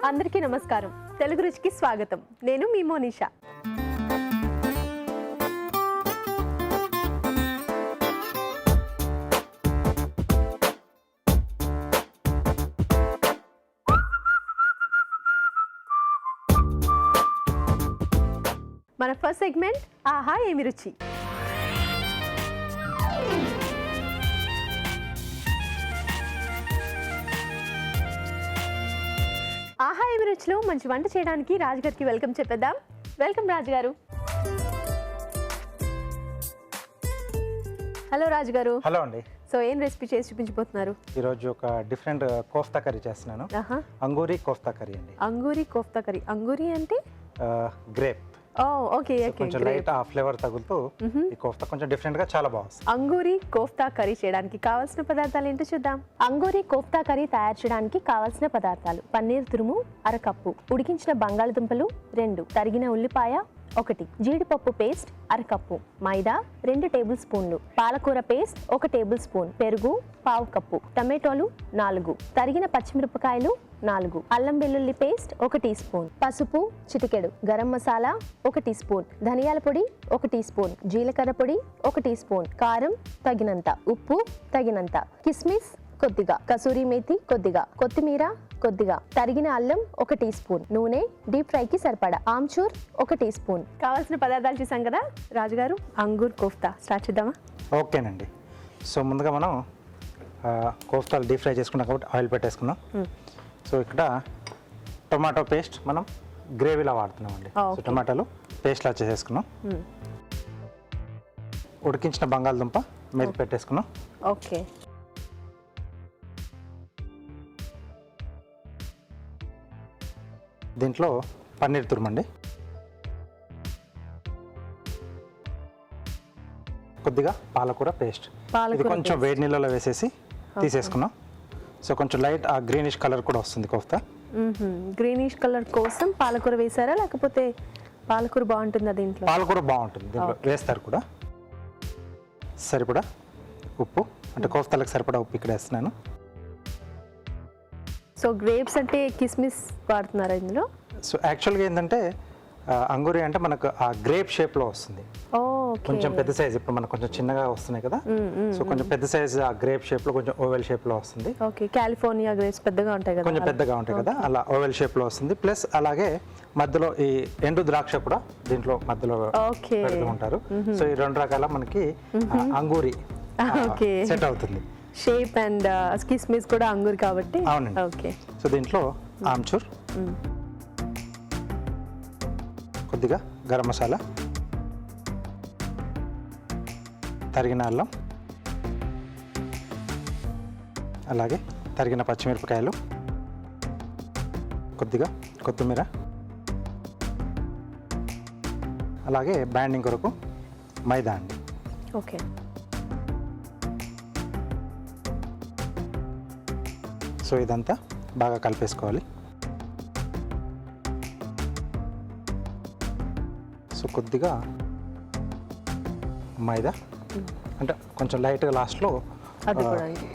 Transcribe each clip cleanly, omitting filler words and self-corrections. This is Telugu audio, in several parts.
అందరికీ నమస్కారం. తెలుగు రుచికి స్వాగతం. నేను మీ మోనిషా. మన ఫస్ట్ సెగ్మెంట్ ఆహా ఏమి రుచి. ఆహా ఏమి రుచిలో మంచి వంట చేయడానికి రాజుగారికి వెల్కమ్ చెప్పేద్దాం. వెల్కమ్ రాజుగారు. హలో రాజుగారు. హలో అండి. సో ఏం రెసిపీ చేసి చూపించబోతున్నారు? ఈరోజు ఒక డిఫరెంట్ కోఫ్తా కర్రీ చేస్తున్నాను. అంగూరి కోఫ్తా కర్రీ అండి. అంగూరి కోఫ్తా కర్రీ. అంగూరి అంటే గ్రేప్. Okay okay. కొంచెం లైట్ ఆ ఫ్లేవర్ తగులుతూ ఈ కోఫ్తా కొంచెం డిఫరెంట్ గా చాలా బాగుంది. అంగూరి కోఫ్తా కర్రీ చేయడానికి కావాల్సిన పదార్థాలు ఏంటో చూద్దాం. అంగూరి కోఫ్తా కర్రీ తయారు చేయడానికి కావాల్సిన పదార్థాలు: పన్నీర్ తురుము 1/2 కప్పు, ఉడికించిన బంగాళదుంపలు 2, తరిగిన ఉల్లిపాయ 1, జీడిపప్పు పేస్ట్ 1/2 కప్పు, మైదా 2 టేబుల్ స్పూన్లు, పాలకూర పేస్ట్ 1 టేబుల్ స్పూన్, పెరుగు 1/2 కప్పు, టమాటోలు 4, తరిగిన పచ్చిమిరపకాయలు 4, అల్లం వెల్లుల్లి పేస్ట్ 1 టీ స్పూన్, పసుపు చిటికెడు, గరం మసాలా 1 టీ స్పూన్, ధనియాల పొడి 1 టీ స్పూన్, జీలకర్ర పొడి 1 టీ స్పూన్, కారం తగినంత, ఉప్పు తగినంత, కిస్మిస్ కొద్దిగా, కసూరి మేతి కొద్దిగా, కొత్తిమీర కొద్దిగా, తరిగిన అల్లం 1 టీ స్పూన్, నూనె డీప్ ఫ్రైకి సరిపడా, ఆమ్చూర్ 1 టీ స్పూన్. కావాల్సిన పదార్థాలు చూసాం కదా రాజుగారు. అంగూర్ కోఫ్తా స్టార్ట్ చేద్దామా? ఓకేనండి. సో ముందుగా మనం కోఫ్తాలు డీప్ ఫ్రై చేసుకున్నాం కాబట్టి ఆయిల్ పెట్టేసుకున్నాం. సో ఇక్కడ టొమాటో పేస్ట్ మనం గ్రేవీలా వాడుతున్నాం అండి. సో టొమాటోలు పేస్ట్లా చేసేసుకున్నాం. ఉడికించిన బంగాళదుంప మీద పెట్టేసుకున్నాం. ఓకే. దీంట్లో పన్నీర్ తురుమండి, కొద్దిగా పాలకూర పేస్ట్. ఇది కొంచెం వేడి నీళ్ళలో వేసేసి తీసేసుకున్నాం. సో కొంచెం లైట్ ఆ గ్రీనిష్ కలర్ కూడా వస్తుంది కోఫ్తా. గ్రీనిష్ కలర్ కోసం పాలకూర వేసారా, లేకపోతే పాలకూర బాగుంటుందా దీంట్లో? పాలకూర బాగుంటుంది, దీంట్లో వేస్తారు కూడా. సరిపడా ఉప్పు, అంటే కోఫ్తాలకు సరిపడా ఉప్పు ఇక్కడ వేస్తున్నాను. సో గ్రేప్స్ అంటే కిస్మిస్ వాడుతున్నారా ఇందులో? సో యాక్చువల్గా ఏంటంటే అంగూరి అంటే మనకు ఆ గ్రేప్ షేప్లో వస్తుంది. కొంచెం పెద్ద సైజ్, ఇప్పుడు మనకు కొంచెం చిన్నగా వస్తున్నాయి కదా. సో కొంచెం పెద్ద సైజ్ ఆ గ్రేప్ షేప్లో, కొంచెం ఓవెల్ షేప్లో వస్తుంది. ఓకే. కాలిఫోర్నియా గ్రేప్స్ పెద్దగా ఉంటాయి కదా, కొంచెం పెద్దగా ఉంటాయి కదా, అలా ఓవెల్ షేప్లో వస్తుంది. ప్లస్ అలాగే మధ్యలో ఈ ఎండు ద్రాక్ష కూడా దీంట్లో మధ్యలో పెడుతూ ఉంటారు. సో ఈ 2 రకాల మనకి అంగూరి సెట్ అవుతుంది. షేప్ అండ్ కిస్మిస్ కూడా అంగూర్ కాబట్టి. అవునండి. ఓకే. సో దీంట్లో ఆమ్చూర్, కొద్దిగా గరం మసాలా, తరిగిన అల్లం, అలాగే తరిగిన పచ్చిమిరపకాయలు, కొద్దిగా కొత్తిమీర, అలాగే బ్యాండింగ్ కొరకు మైదా అండి. ఓకే. సో ఇదంతా బాగా కలిపేసుకోవాలి. సో కొద్దిగా మైదా, అంటే కొంచెం లైట్గా లాస్ట్లో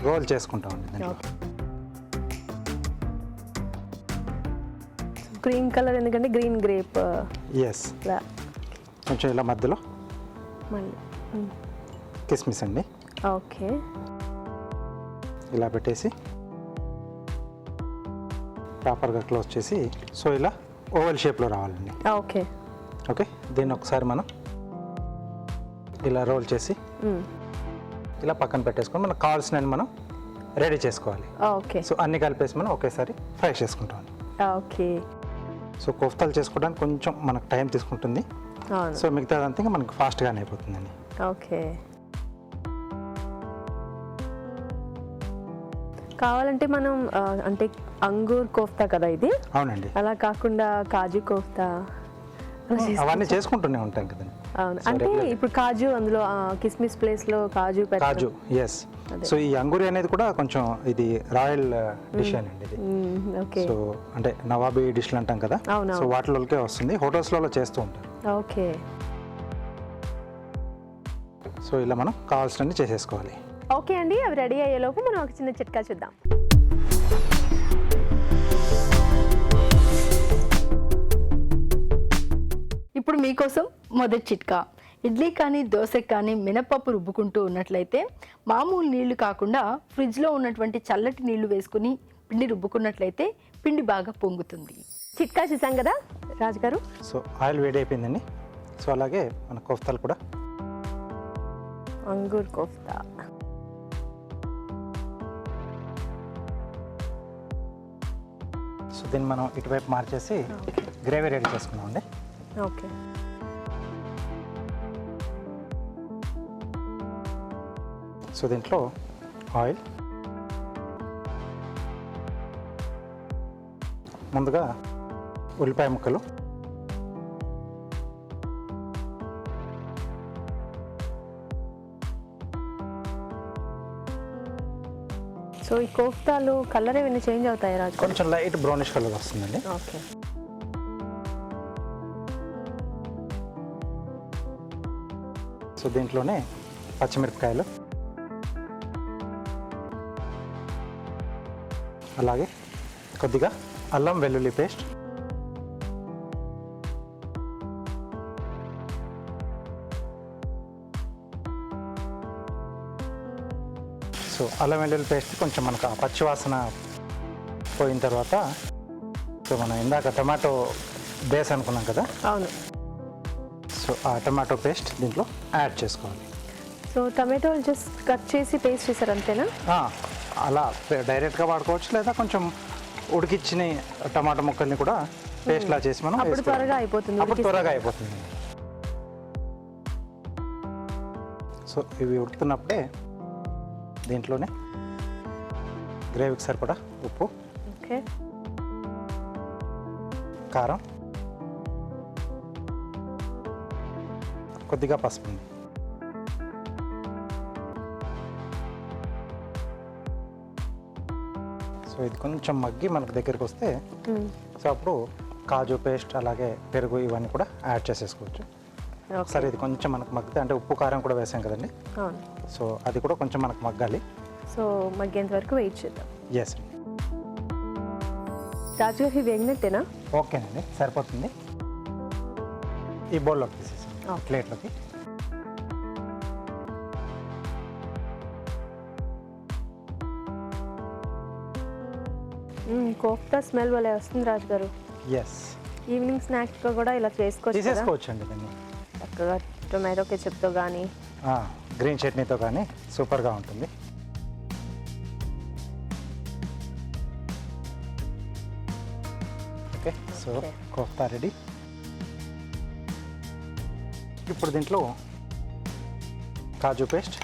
రోల్ చేసుకుంటామండి దాంట్లో. గ్రీన్ కలర్ ఎందుకంటే గ్రీన్ గ్రేప్. ఎస్. కొంచెం ఇలా మధ్యలో కిస్మిస్ అండి. ఓకే. ఇలా పెట్టేసి ప్రాపర్గా క్లోజ్ చేసి, సో ఇలా ఓవెల్ షేప్లో రావాలండి. ఓకే. ఓకే. దీన్ని ఒకసారి మనం ఇలా రోల్ చేసి ఇలా పక్కన పెట్టేసుకొని మనకు కావాల్సిన మనం రెడీ చేసుకోవాలి. ఓకే. సో అన్ని కలిపేసి మనం ఒకేసారి ఫ్రై చేసుకుంటాం. ఓకే. సో కోఫ్తాలు చేసుకోవడానికి కొంచెం మనకు టైం తీసుకుంటుంది. సో మిగతాదంతా ఇంకా మనకు ఫాస్ట్గానే అయిపోతుందండి. ఓకే. కావాలంటే మనం అంటే అంగూర్ కోఫ్తా కదా ఇది. అవునండి. అలా కాకుండా కాజు కోఫ్తా అవన్నీ చేసుకుంటూనే ఉంటాం కదండి. అవును. అంటే ఇప్పుడు కాజు అందులో కిస్మిస్ ప్లేస్ లో కాజు. ఎస్. సో ఈ అంగూరి అనేది కూడా కొంచెం ఇది రాయల్ డిష్ అండి ఇది. సో అంటే నవాబీ డిష్లు అంటాం కదా, సో వాటిలోకే వస్తుంది, హోటల్స్లో చేస్తూ ఉంటారు. ఓకే. సో ఇలా మనం కావాల్సినవి చేసేసుకోవాలి. ఓకే అండి, అవి రెడీ అయ్యేలోపు మనం ఒక చిన్న చిట్కా చూద్దాం. ఇప్పుడు మీకోసం మొదటి చిట్కా. ఇడ్లీ కానీ దోశకి కానీ మినపప్పు రుబ్బుకుంటూ ఉన్నట్లయితే మామూలు నీళ్లు కాకుండా ఫ్రిడ్జ్లో ఉన్నటువంటి చల్లటి నీళ్లు వేసుకుని పిండి రుబ్బుకున్నట్లయితే పిండి బాగా పొంగుతుంది. చిట్కా చూసాం కదా రాజుగారు. సో ఆయిల్ వేడి అయిపోయిందండి. సో అలాగే మన కోఫ్తాలు కూడా అంగూర్ కోఫ్తా. సో దీన్ని మనం ఇటువైపు మార్చేసి గ్రేవీ రెడీ చేసుకున్నామండి. ఓకే. సో దీంట్లో ఆయిల్, ముందుగా ఉల్లిపాయ ముక్కలు, సో ఈ కోఫ్తాలు కలర్ ఏమైనా చేంజ్ అవుతాయి రాజు? కొంచెం లైట్ బ్రౌనిష్ కలర్ వస్తుందండి. ఓకే. సో దీంట్లోనే పచ్చిమిరపకాయలు, అలాగే కొద్దిగా అల్లం వెల్లుల్లి పేస్ట్, సో అల్లం వెల్లుల్లి పేస్ట్ కొంచెం మనకు ఆ పచ్చి వాసన పోయిన తర్వాత సో మనం ఇందాక టమాటో బేస్ అనుకున్నాం కదా, అవును. సో ఆ టమాటో పేస్ట్ దీంట్లో యాడ్ చేసుకోవాలి. సో టమాటోలు జస్ట్ కట్ చేసి పేస్ట్ చేశారు అంతేనా? అలా డైరెక్ట్గా వాడుకోవచ్చు, లేదా కొంచెం ఉడికిచ్చిన టమాటా ముక్కల్ని కూడా పేస్ట్లా చేసి మనం అప్పుడు వేసుకోవాలి. త్వరగా అయిపోతుంది. అప్పుడు త్వరగా అయిపోతుంది. సో ఇవి ఉడుకుతున్నప్పుడే దీంట్లోనే గ్రేవీకి సరిపడా ఉప్పు, ఓకే, కారం, కొద్దిగా పసుపు. సో ఇది కొంచెం మగ్గి మనకు దగ్గరికి వస్తే సో అప్పుడు కాజు పేస్ట్ అలాగే పెరుగు ఇవన్నీ కూడా యాడ్ చేసేసుకోవచ్చు. సరే ఇది కొంచెం మనకు మగ్గితే, అంటే ఉప్పు కారం కూడా వేసాం కదండి, అవును. సో అది కూడా కొంచెం మనకు మగ్గాలి. సో మగ్గేంత వరకు వెయిట్ చేద్దాం. ఎస్ అండి. రాజుగారు ఇవి వేగినట్టేనా? ఓకేనండి, సరిపోతుంది. ఈ బౌల్లోకి తీసేసి ప్లేట్లోకి. కోఫ్తా స్మెల్ వలే వస్తుంది రాజుగారు. ఎస్, ఈవినింగ్ స్నాక్స్గా కూడా ఇలా చేసుకోవచ్చు కదా? తీసేసుకోవచ్చు అండి దీన్ని. చక్కగా టొమాటో కెచప్తో కానీ గ్రీన్ చట్నీతో కానీ సూపర్గా ఉంటుంది. Okay, so kofta ready. ఇప్పుడు దీంట్లో కాజు పేస్ట్,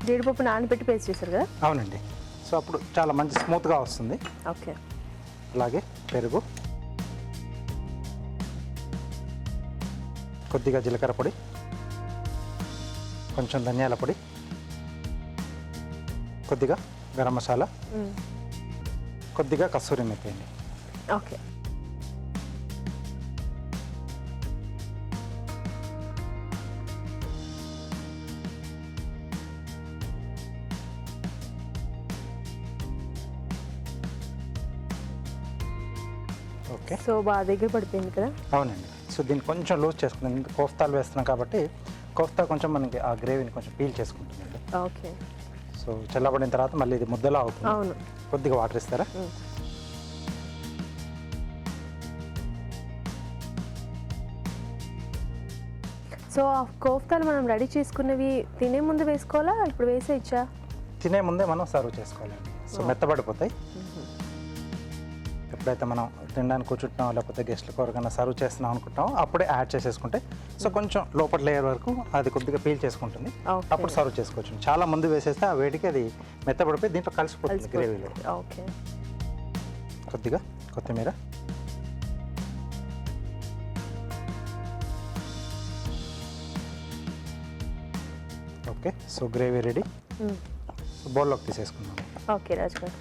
జీడిపప్పు నానబెట్టి పేస్ట్ చేశారు కదా? అవునండి. సో అప్పుడు చాలా మంచి స్మూత్గా వస్తుంది. ఓకే. అలాగే పెరుగు, కొద్దిగా జీలకర్ర పొడి, కొంచెం ధనియాల పొడి, కొద్దిగా గరం మసాలా, కొద్దిగా కస్తూరి మెత్తి అండి. ఓకే. ఓకే, సో బాగా దగ్గర పడిపోయింది కదా? అవునండి. సో దీన్ని కొంచెం లూజ్ చేసుకున్నాం, కోఫ్తాలు వేస్తున్నాం కాబట్టి కోఫ్తా కొంచెం మనకి ఆ గ్రేవీని కొంచెం పీల్ చేసుకుంటుందండి. ఓకే. సో చల్లబడిన తర్వాత మళ్ళీ ఇది ముద్దలా అవుతుంది. అవును. కొద్దిగా వాటర్ ఇస్తారా? సో ఆ కోఫ్తాలు మనం రెడీ చేసుకున్నవి తినే ముందు వేసుకోవాలా, ఇప్పుడు వేసేయచ్చా? తినే ముందే మనం సర్వ్ చేసుకోవాలండి. సో మెత్తబడిపోతాయి. ఎప్పుడైతే మనం తినడానికి కూర్చుంటున్నాం, లేకపోతే గెస్ట్లకు ఎవరికైనా సర్వ్ చేస్తున్నాం అనుకుంటాం, అప్పుడే యాడ్ చేసేసుకుంటే సో కొంచెం లోపల లేయర్ వరకు అది కొద్దిగా పీల్ చేసుకుంటుంది. అప్పుడు సర్వ్ చేసుకోవచ్చు. చాలా ముందు వేసేస్తే ఆ వేడికి అది మెత్తబడిపోయి దీంట్లో కలిసిపోతుంది గ్రేవీలో. ఓకే. కొద్దిగా కొత్తిమీర, okay. So gravy ready. So బౌల్లోకి తీసేసుకుందాం. ఓకే రాజు గారు.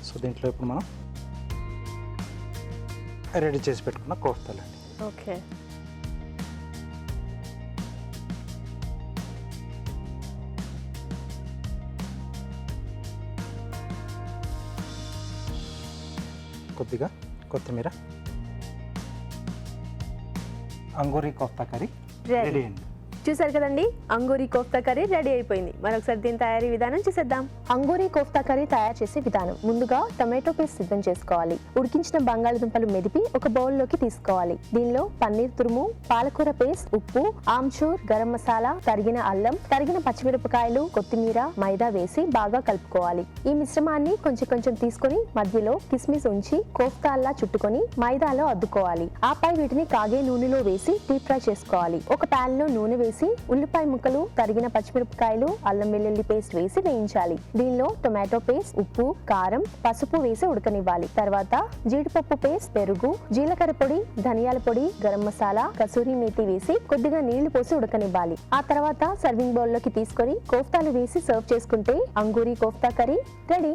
సో దీంట్లో ఇప్పుడు మనం రెడీ చేసి పెట్టుకున్న కోఫ్తాలు అండి. ఓకే. కొద్దిగా కొత్తిమీర. అంగూరి కోఫ్తా కర్రీ రెడీ అండి. చూసారు కదండి, అంగూరి కోఫ్తా కర్రీ రెడీ అయిపోయింది. మరొకసారి దీని తయారీ విధానం చూసేద్దాం. అంగూరి కోఫ్తా కర్రీ తయారు చేసే విధానం: ముందుగా టొమాటో పేస్ట్ సిద్ధం చేసుకోవాలి. ఉడికించిన బంగాళదుంపలు మెదిపి ఒక బౌల్లోకి తీసుకోవాలి. దీనిలో పన్నీర్ తురుము, పాలకూర పేస్ట్, ఉప్పు, ఆమ్చూర్, గరం మసాలా, తరిగిన అల్లం, తరిగిన పచ్చిమిరపకాయలు, కొత్తిమీర, మైదా వేసి బాగా కలుపుకోవాలి. ఈ మిశ్రమాన్ని కొంచెం కొంచెం తీసుకొని మధ్యలో కిస్మిస్ ఉంచి కోఫ్తాల్లా చుట్టుకొని మైదాలో అద్దుకోవాలి. ఆపై వీటిని కాగే నూనెలో వేసి డీప్ ఫ్రై చేసుకోవాలి. ఒక పాన్ లో నూనె వేసి ఉల్లిపాయ ముక్కలు, తరిగిన పచ్చిమిరపకాయలు, అల్లం వెల్లుల్లి పేస్ట్ వేసి వేయించాలి. దీనిలో టొమాటో పేస్ట్, ఉప్పు, కారం, పసుపు వేసి ఉడకనివ్వాలి. తర్వాత జీడిపప్పు పేస్ట్, పెరుగు, జీలకర్ర పొడి, ధనియాల పొడి, గరం మసాలా, కసూరి మేతి వేసి కొద్దిగా నీళ్లు పోసి ఉడకనివ్వాలి. ఆ తర్వాత సర్వింగ్ బౌల్ లోకి తీసుకొని కోఫ్తాలు వేసి సర్వ్ చేసుకుంటే Angoori kofta curry ready.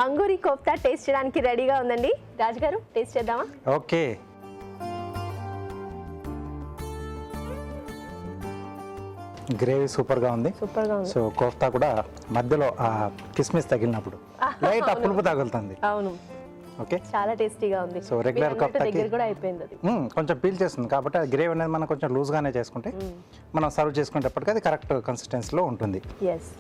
Angoori kofta taste చేయడానికి రెడీగా ఉందండి. రాజు గారు, టేస్ట్ చేద్దామా? ఓకే. గ్రేవీ సూపర్గా ఉంది. సూపర్గా ఉంది. సో కోఫ్తా కూడా మధ్యలో ఆ కిస్మిస్ తగిలినప్పుడు లైట్ ఆ పులుపు తగులుతుంది. అవును, ఓకే, చాలా టేస్టీగా ఉంది. సో రెగ్యులర్ కోఫ్తాకి దగ్గర కూడా అయిపోయింది అది. కొంచెం పీల్ చేస్తుంది కాబట్టి ఆ గ్రేవీ అనేది మనం కొంచెం లూజ్గానే చేసుకుంటే మనం సర్వ్ చేసుకునేటప్పటికి అది కరెక్ట్ కన్సిస్టెన్సీలో ఉంటుంది. ఎస్,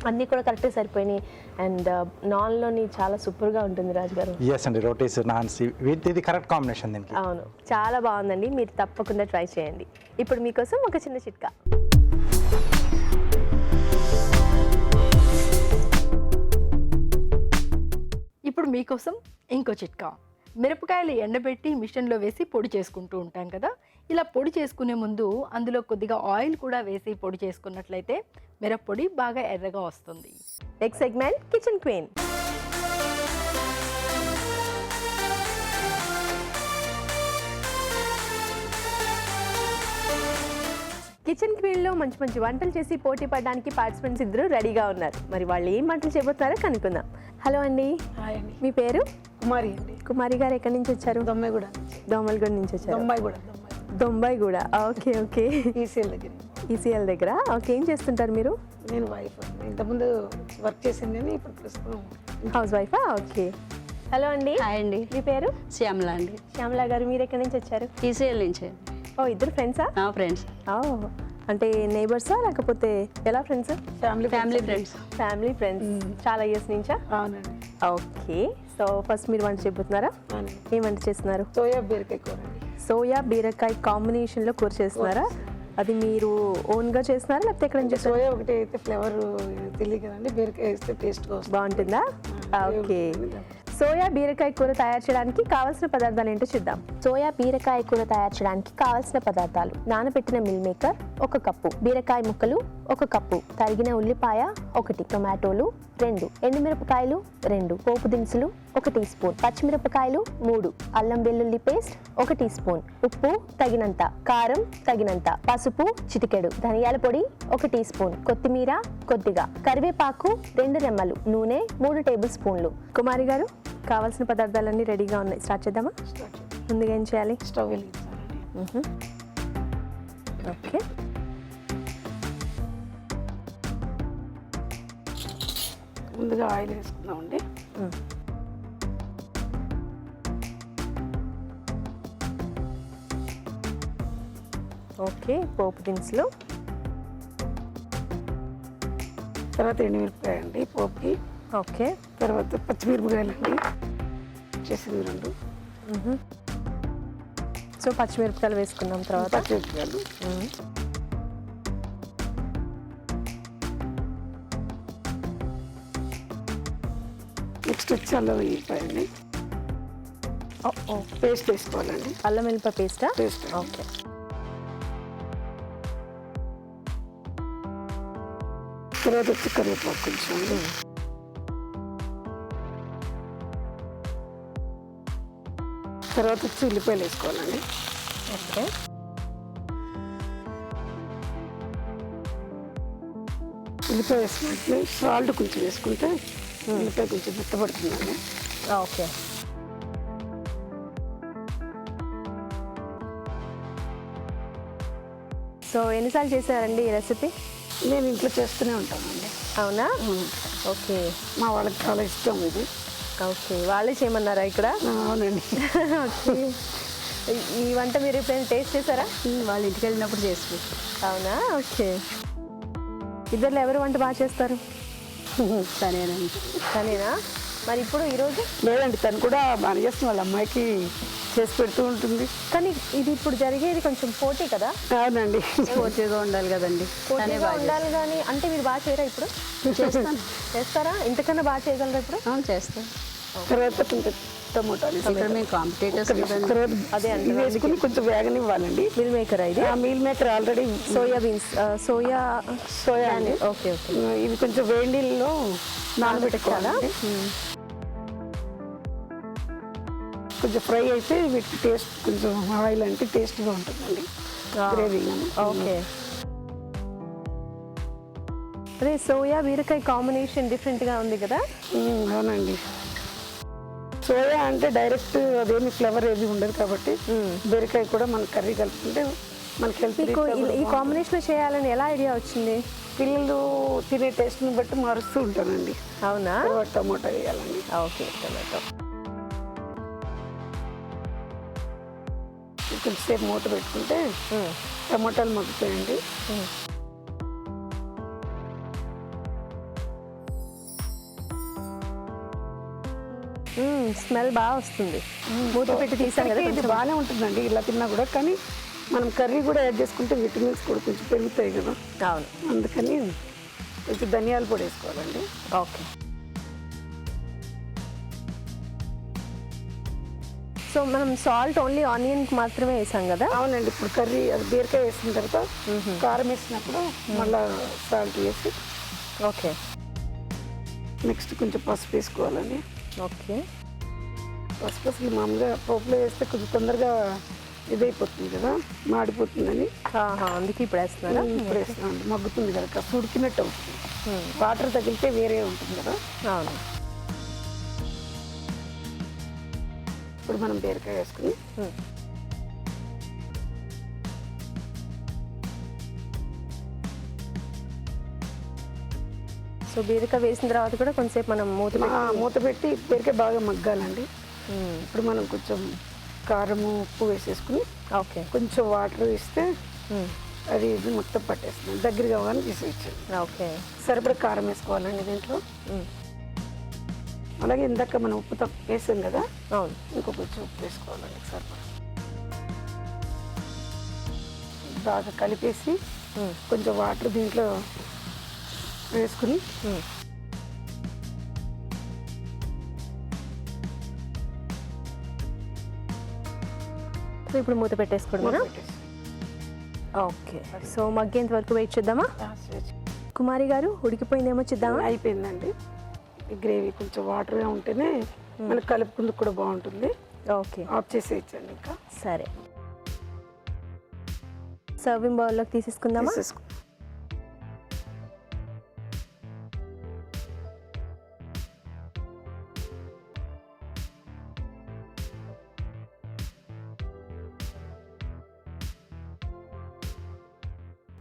అన్నీ కూడా కరెక్ట్గా సరిపోయినాయి. అండ్ నాన్లోని చాలా సూపర్గా ఉంటుంది రాజు గారు. ఎస్ అండి, రోటీస్, నాన్స్, ఇది కరెక్ట్ కాంబినేషన్ దీనికి. అవును, చాలా బాగుందండి. మీరు తప్పకుండా ట్రై చేయండి. ఇప్పుడు మీకోసం ఒక చిన్న చిట్కా. ఇప్పుడు మీకోసం ఇంకో చిట్కా. మిరపకాయలు ఎండబెట్టి మిషన్లో వేసి పొడి చేసుకుంటూ ఉంటాం కదా. ఇలా పొడి చేసుకునే ముందు అందులో కొద్దిగా ఆయిల్ కూడా వేసి పొడి చేసుకున్నట్లయితే మిరప్పొడి బాగా ఎర్రగా వస్తుంది. Next segment, kitchen queen. Kitchen క్వీన్లో మంచి మంచి వంటలు చేసి పోటీ పడడానికి పార్టిసిపెంట్స్ ఇద్దరు రెడీగా ఉన్నారు. మరి వాళ్ళు ఏం వంటలు చేయబోతున్నారో కనుక్కుందాం. హలో అండి, మీ పేరు? కుమారి అండి. కుమారి గారు ఎక్కడి నుంచి వచ్చారు? దొమ్మాయిగూడ. దోమలగూడ నుంచి వచ్చారు. Dommaiguda. Dombaiguda. Okay okay. ECL దగ్గర. ఈసీఎల్ దగ్గర. ఓకే, ఏం చేస్తుంటారు మీరు? నేను వైఫ్. ఇంతకుముందు వర్క్ చేసింది కానీ ఇప్పుడు ప్రస్తుతం హౌస్ వైఫా? ఓకే. హలో అండి. హాయ్ అండి, మీ పేరు? శ్యామల అండి. శ్యామల గారు, మీరు ఎక్కడి నుంచి వచ్చారు? ఈసీఎల్ నుంచి. ఓ, ఇద్దరు ఫ్రెండ్సా? ఫ్రెండ్స్. ఓ, అంటే నేబర్సా లేకపోతే ఎలా friends? Family friends. Family friends. చాలా ఇయర్స్ నుంచా? అవునండి. ఓకే. సో ఫస్ట్ మీరు వంట చెబుతున్నారా? అవునండి. ఏం వంట చేస్తున్నారు? సోయా బీరకాయ కూర అండి. సోయా బీరకాయ కాంబినేషన్లో కూర చేస్తున్నారా? అది మీరు ఓన్గా చేస్తున్నారా లేకపోతే ఎక్కడ నుంచి చేస్తున్నారా? సోయా ఒకటి అయితే ఫ్లేవర్ తెలియదు కదండి, బీరకాయ వేస్తే టేస్ట్గా వస్తుంది. బాగుంటుందా? ఓకే. సోయా బీరకాయ కూర తయారు చేయడానికి కావాల్సిన పదార్థాలు ఏంటో చూద్దాం. సోయా బీరకాయ కూర తయారు చేయడానికి కావాల్సిన పదార్థాలు: నానబెట్టిన మిల్ మేకర్ 1 కప్పు, బీరకాయ ముక్కలు 1 కప్పు, తరిగిన ఉల్లిపాయ 1, టొమాటోలు 2, ఎండుమిరపకాయలు 2, పోపు దినుసులు 1 టీ స్పూన్, పచ్చిమిరపకాయలు 3, అల్లం వెల్లుల్లి పేస్ట్ 1 టీ స్పూన్, ఉప్పు తగినంత, కారం తగినంత, పసుపు చిటికెడు, ధనియాల పొడి 1 టీ స్పూన్, కొత్తిమీర కొద్దిగా, కరివేపాకు 2 రెమ్మలు, నూనె 3 టేబుల్ స్పూన్లు. కుమారి గారు, కావాల్సిన పదార్థాలన్నీ రెడీగా ఉన్నాయి. స్టార్ట్ చేద్దామా? ముందుగా ఏం చేయాలి? స్టవ్ వెలిగించాలండి. ఓకే. ముందుగా ఆయిల్ వేసుకుందామండి. ఓకే, పోపు దినుసులు. తర్వాత ఎండుమిరపకాయ అండి పోపుకి. ఓకే. తర్వాత పచ్చిమిరపకాయలు అండి చేసింది 2. సో పచ్చిమిరపకాయలు వేసుకున్నాం. తర్వాత పచ్చిమిరపకాయలు, నెక్స్ట్ వచ్చి అల్లం వెల్లిపాయ అండి. పేస్ట్ వేసుకోవాలండి. అల్లం వెల్లిపాయ పేస్టా? పేస్ట్. ఓకే. తర్వాత వచ్చి కరివేపాకు కొంచెం అండి. తర్వాత వచ్చి ఉల్లిపాయలు వేసుకోవాలండి. ఓకే. ఉల్లిపాయ వేసుకుంటే సాల్ట్ కొంచెం వేసుకుంటే ఉల్లిపాయ కొంచెం మెత్తబడుతుందండి. ఓకే. సో ఎన్నిసార్లు చేశారండి ఈ రెసిపీ? నేను ఇంట్లో చేస్తూనే ఉంటానండి. అవునా? ఓకే. మా వాళ్ళకి చాలా ఇష్టం ఇది. ఓకే, వాళ్ళే చేయమన్నారా ఇక్కడ? అవునండి. ఓకే. ఈ వంట మీరు ఎప్పుడైనా టేస్ట్ చేశారా? వాళ్ళ ఇంటికి వెళ్ళినప్పుడు చేసుకుంటాం. అవునా? ఓకే. ఇద్దరు ఎవరు వంట బాగా చేస్తారు? సరేనండి. తనేనా? మరి ఇప్పుడు ఈరోజు? లేదండి, తను కూడా బాగా చేస్తుంది, వాళ్ళ అమ్మాయికి చేసి పెడుతూ ఉంటుంది. కానీ ఇది ఇప్పుడు జరిగేది కొంచెం పోటీ కదా? అవునండి. పోటీగా ఉండాలి కదండి. పోటీగా ఉండాలి కానీ అంటే మీరు బాగా చేయరా ఇప్పుడు? చేస్తారా? ఇంతకన్నా బాగా చేయగలరా ఇప్పుడు? చేస్తాం. తర్వాత కొంచెం టమోటాలు ఇక్కడ మేము కాంపిటేటర్స్ తర్వాత అదే ఇవి వేసుకుని కొంచెం వేగనివ్వాలండి. మిల్ మేకర్ ఇది? ఆ meal maker already soya beans, soya అండి. Okay okay. ఇవి కొంచెం వేడి నీళ్ళలో నానబెట్టుకోవాలండి. కొంచెం ఫ్రై అయితే వీటికి టేస్ట్ కొంచెం ఆయిల్ అంటే టేస్ట్గా ఉంటుందండి గ్రేవీ. ఓకే. అదే సోయా బీరకాయ కాంబినేషన్ డిఫరెంట్గా ఉంది కదా? అవునండి. సోయా అంటే డైరెక్ట్ అదేమి ఫ్లేవర్ ఏది ఉండదు కాబట్టి బీరకాయ కూడా మన కర్రీ కలుపుకుంటే మనకి హెల్త్. మీకు ఈ కాంబినేషన్లో చేయాలని ఎలా ఐడియా వచ్చింది? పిల్లలు తినే టేస్ట్ని బట్టి మారుస్తూ ఉంటానండి. అవునా? తర్వాత టమోటా వేయాలండి. ఓకే. టమాటో కొంచెంసేపు మూత పెట్టుకుంటే టమాటాలు మగ్గుతాయండి. స్మెల్ బాగా వస్తుంది. మూత పెట్టి తీసాం కదా. ఇది బాగానే ఉంటుందండి ఇలా తిన్నా కూడా, కానీ మనం కర్రీ కూడా యాడ్ చేసుకుంటే విటమిన్స్ కూడా కొంచెం పెరుగుతాయి కదా. అవును. అందుకని కొంచెం ధనియాల పొడి వేసుకోవాలండి. ఓకే. సో మనం సాల్ట్ ఓన్లీ ఆనియన్కి మాత్రమే వేసాం కదా? అవునండి. ఇప్పుడు కర్రీ అది బీరకాయ వేసిన తర్వాత కారం వేసినప్పుడు మళ్ళీ సాల్ట్ వేసి ఓకే. నెక్స్ట్ కొంచెం పసుపు వేసుకోవాలండి. ఓకే. పసుపు అసలు మామూలుగా పోపులో వేస్తే కొంచెం తొందరగా ఇదైపోతుంది కదా, మాడిపోతుందని అందుకే ఇప్పుడు వేస్తున్నారా? ఇప్పుడు వేస్తున్నాం. మగ్గుతుంది కదా, కాస్త ఉడికినట్టు అవుతుంది. వాటర్ తగిలితే వేరే ఉంటుంది కదా. అవును. ఇప్పుడు మనం బీరకాయ వేసుకుని సో బీరకాయ వేసిన తర్వాత కూడా కొంచెంసేపు మనం మూత పెట్టి బీరకాయ బాగా మగ్గాలండి. ఇప్పుడు మనం కొంచెం కారము ఉప్పు వేసేసుకుని ఓకే. కొంచెం వాటర్ వేస్తే అది ఇది మొత్తం పట్టేస్తుంది. దగ్గర కావాలని తీసేయచ్చు. ఓకే. సరిపడా కారం వేసుకోవాలండి దీంట్లో. అలాగే ఇందాక మనం ఉప్పు వేసాం కదా, అవును, ఇంకో కొంచెం ఉప్పు వేసుకోవాలండి సరిపడా. బాగా కలిపేసి కొంచెం వాటర్ దీంట్లో వేసుకుని ఇప్పుడు మూత పెట్టేసుకోవడం. ఓకే. సో మగ్గేంత వరకు వెయిట్ చేద్దామా? కుమారి గారు, ఉడికిపోయిందేమో చూద్దామా? అయిపోయిందండి. గ్రేవీ కొంచెం వాటర్గా ఉంటేనే మనకు కలుపుకుందుకు కూడా బాగుంటుంది. ఓకే. ఆఫ్ చేసేయచ్చండి ఇంకా. సరే, సర్వింగ్ బౌల్లోకి తీసేసుకుందామా?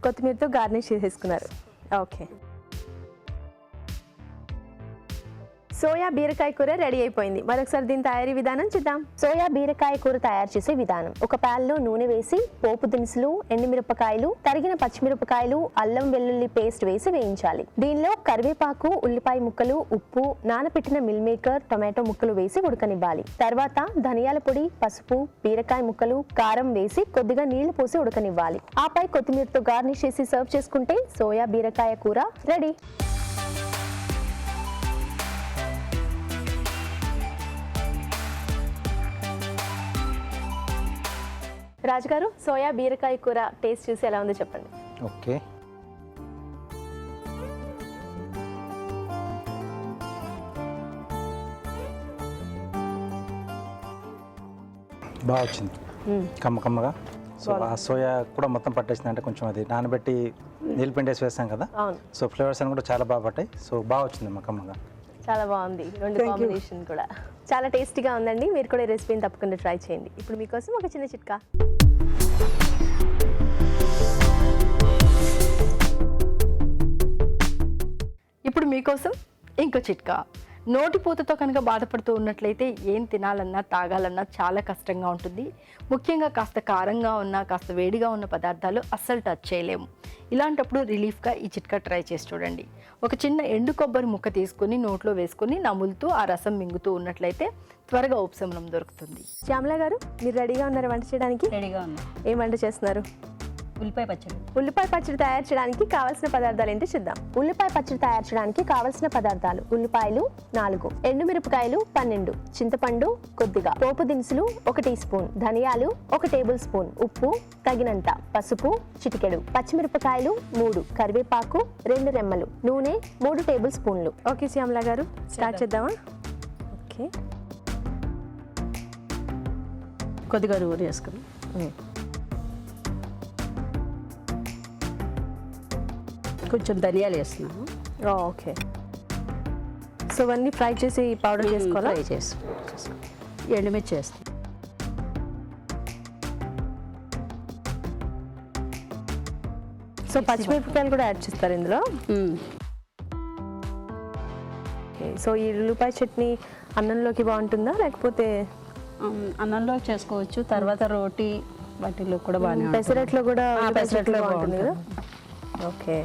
కొత్తిమీరతో గార్నిష్ చేసేసుకున్నారు. ఓకే. సోయా బీరకాయ కూర రెడీ అయిపోయింది. మరొకసారి దీని తయారీ విధానం చూద్దాం. సోయా బీరకాయ కూర తయారు చేసే విధానం: ఒక ప్యాన్ లో నూనె వేసి పోపు దినుసులు, ఎండుమిరపకాయలు, తరిగిన పచ్చిమిరపకాయలు, అల్లం వెల్లుల్లి పేస్ట్ వేసి వేయించాలి. దీనిలో కరివేపాకు, ఉల్లిపాయ ముక్కలు, ఉప్పు, నానబెట్టిన మిల్ మేకర్, టొమాటో ముక్కలు వేసి ఉడకనివ్వాలి. తర్వాత ధనియాల పొడి, పసుపు, బీరకాయ ముక్కలు, కారం వేసి కొద్దిగా నీళ్లు పోసి ఉడకనివ్వాలి. ఆపై కొత్తిమీరతో గార్నిష్ చేసి సర్వ్ చేసుకుంటే సోయా బీరకాయ కూర రెడీ. రాజుగారు, సోయా బీరకాయ కూర టేస్ట్ చూసి ఎలా ఉందో చెప్పండి. ఓకే. బాగా వచ్చింది, కమ్మ కమ్మగా సో ఆ సోయా కూడా మొత్తం పట్టేసింది, అంటే కొంచెం అది నానబెట్టి నీళ్ళు పిండేసి వేస్తాం కదా, అవును, సో ఫ్లేవర్స్ అని కూడా చాలా బాగా పట్టాయి. సో బాగా వచ్చింది మక్కమ్మగా. చాలా బాగుంది రెండు కాంబినేషన్ కూడా. చాలా టేస్టీగా ఉందండి. మీరు కూడా ఈ రెసిపీని తప్పకుండా ట్రై చేయండి. ఇప్పుడు మీకోసం ఒక చిన్న చిట్కా. ఇప్పుడు మీకోసం ఇంకో చిట్కా. నోటిపూతతో కనుక బాధపడుతూ ఉన్నట్లయితే ఏం తినాలన్నా తాగాలన్నా చాలా కష్టంగా ఉంటుంది. ముఖ్యంగా కాస్త కారంగా ఉన్న కాస్త వేడిగా ఉన్న పదార్థాలు అస్సలు టచ్ చేయలేము. ఇలాంటప్పుడు రిలీఫ్గా ఈ చిట్కా ట్రై చేసి చూడండి. ఒక చిన్న ఎండు కొబ్బరి ముక్క తీసుకొని నోట్లో వేసుకొని నములుతూ ఆ రసం మింగుతూ ఉన్నట్లయితే త్వరగా ఉపశమనం దొరుకుతుంది. శ్యామల గారు, మీరు రెడీగా ఉన్నారా వంట చేయడానికి? రెడీగా ఉన్నా. ఏం వంట చేస్తున్నారు? ఉల్లిపాయ పచ్చడి. ఉల్లిపాయ పచ్చడి తయారు చేయడానికి కావాల్సిన పదార్థాలు ఏంటో చూద్దాం. ఉల్లిపాయ పచ్చడి తయారు చేయడానికి కావాల్సిన పదార్థాలు: ఉల్లిపాయలు 4, ఎండుమిరపకాయలు 12, చింతపండు కొద్దిగా, పోపు దినుసులు 1 టీ స్పూన్, ధనియాలు 1 టేబుల్ స్పూన్, ఉప్పు తగినంత, పసుపు చిటికెడు, పచ్చిమిరపకాయలు 3, కరివేపాకు 2 రెమ్మలు, నూనె 3 టేబుల్ స్పూన్లు. ఓకే శ్యామల గారు, స్టార్ట్ చేద్దామా? ఓకే, కొద్దిగా నూనె వేసుకుని కొంచెం ధనియాలు వేస్తున్నాను. ఓకే, సో ఇవన్నీ ఫ్రై చేసి పౌడర్ చేసుకోవాలా? ఫ్రై చేసి ఎండుమిర్చి వేస్తాను. సో పచ్చిమిరపకాయలు కూడా యాడ్ చేస్తారు ఇందులో. సో ఈ ఉల్లిపాయ చట్నీ అన్నంలోకి బాగుంటుందా లేకపోతే అన్నంలో చేసుకోవచ్చు, తర్వాత రోటీ వాటిలో కూడా బాగానే పెసరట్లో కూడా? పెసరట్లో బాగుంటుంది కదా. ఓకే,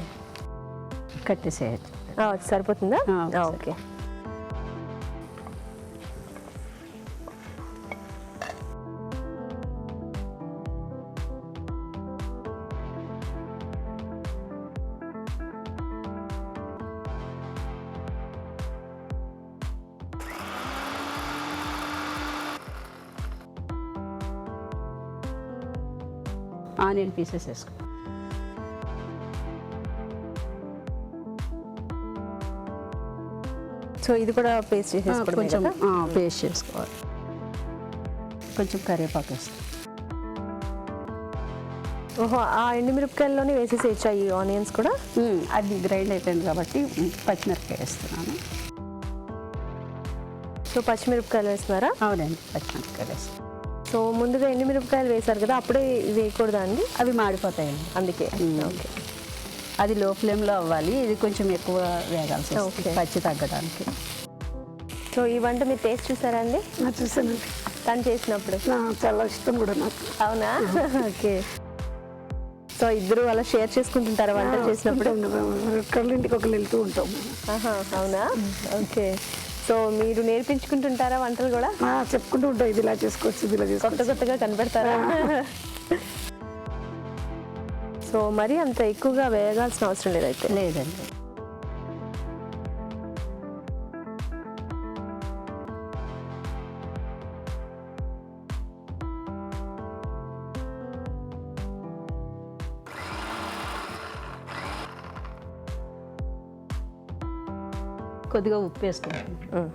కట్టేసేయచ్చు. సరిపోతుందా? సరే. ఓకే, ఆనియన్ పీసెస్ వేసుకో. సో ఇది కూడా పేస్ట్ చేసేసుకోవడం. కొంచెం పేస్ట్ చేసుకోవాలి. కొంచెం కరివేపాకు వేస్తాం. ఓహో, ఆ ఎండుమిరపకాయల్లోనే వేసేసేయచ్చా ఈ ఆనియన్స్ కూడా? అది గ్రైండ్ అయిపోయింది కాబట్టి పచ్చిమిరపకాయ వేస్తున్నాను. సో పచ్చిమిరపకాయలు వేస్తున్నారా? అవునండి, పచ్చిమిరపకాయలు వేస్తాను. సో ముందుగా ఎండుమిరపకాయలు వేశారు కదా, అప్పుడే ఇవి వేయకూడదా అండి? అవి మాడిపోతాయండి, అందుకే. ఓకే, అది లో ఫ్లేమ్లో అవ్వాలి. ఇది కొంచెం ఎక్కువ వేగాల్సి ఓకే. వస్తుంది పచ్చి తగ్గడానికి. సో ఈ వంట మీరు టేస్ట్ చూసారా అండి? చూసానండి, తను చేసినప్పుడు? చాలా ఇష్టం కూడా నాకు. అవునా? ఓకే, సో ఇద్దరు అలా షేర్ చేసుకుంటుంటారా వంటలు చేసినప్పుడు? కళ్ళింటికి ఒకళ్ళు వెళ్తూ ఉంటాం. ఆహా, అవునా? ఓకే, సో మీరు నేర్పించుకుంటుంటారా వంటలు కూడా? చెప్పుకుంటూ ఉంటాం, ఇది ఇలా చేసుకోవచ్చు, ఇది ఇలా కొత్త చేసుకోవచ్చు. కొత్తగా కనపెడతారా? సో మరి అంత ఎక్కువగా వేయగాల్సిన అవసరం లేదైతే. లేదండి. కొద్దిగా ఉప్పు వేసుకుంటాం.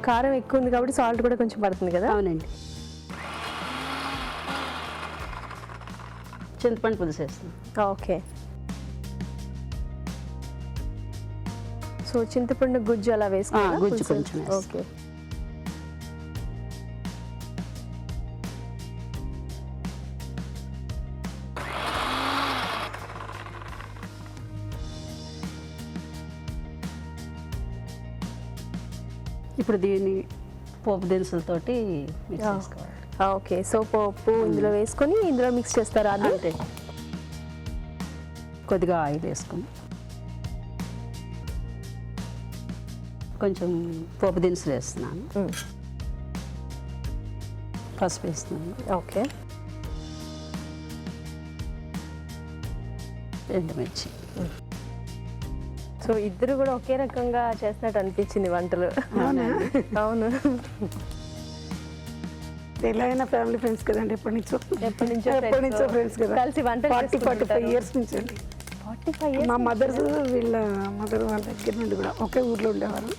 కారం ఎక్కువ ఉంది కాబట్టి సాల్ట్ కూడా కొంచెం పడుతుంది కదా? అవునండి. చింతపండు పులుసు వేస్తాం. ఓకే, సో చింతపండు గుజ్జు అలా వేసుకోవాలా? గుజ్జు పులుసు? కొంచెం వేస్తాం. ఓకే, ఇప్పుడు దీన్ని పోపు దినుసులతోటి మిక్స్ చేసుకోవాలి. ఓకే, సో పప్పు ఇందులో వేసుకొని ఇందులో మిక్స్ చేస్తారా? అది అంతే. కొద్దిగా ఆయిల్ వేసుకొని కొంచెం పోపు దినుసులు వేస్తున్నాను. పసుపు వేస్తున్నాను. ఓకే, ఎండుమిర్చి. సో ఇద్దరు కూడా ఒకే రకంగా చేస్తున్నట్టు అనిపించింది వంటలు. అవును, ఎలా అయినా ఫ్యామిలీ ఫ్రెండ్స్ కదండి, ఎప్పటి నుంచో నుంచో ఫ్రెండ్స్ కదా, కలిసి వంటలు 45 ఇయర్స్ నుంచి అండి. 45 years? మా మదర్ వీళ్ళ మదర్ వాళ్ళ దగ్గర నుండి కూడా ఒకే ఊర్లో ఉండేవారు.